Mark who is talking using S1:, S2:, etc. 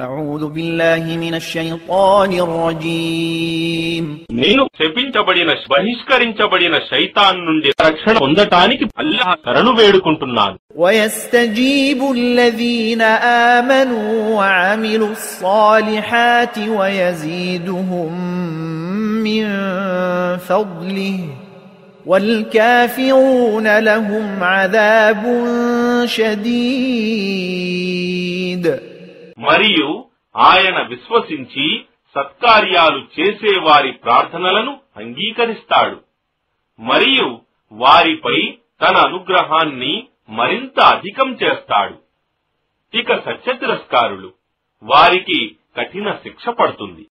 S1: أعوذ بالله من الشيطان الرجيم
S2: నేను శపించబడిన బహిష్కరించబడిన శైతాన్ నుండి రక్షణ పొందటానికి అల్లాహ్ శరణు వేడుకుంటున్నాను.
S1: ويستجيب الذين آمنوا وعملوا الصالحات ويزيدهم من فضله والكافرون لهم عذاب شديد.
S2: మరియు ఆయన విశ్వసించి సత్కార్యాలు చేసేవారి ప్రార్థనలను అంగీకరిస్తాడు మరియు వారిపై తన అనుగ్రహాన్ని మరింత అధికం చేస్తాడు. ఇక సత్యతిరస్కారులు వారికి కఠిన శిక్ష పడుతుంది.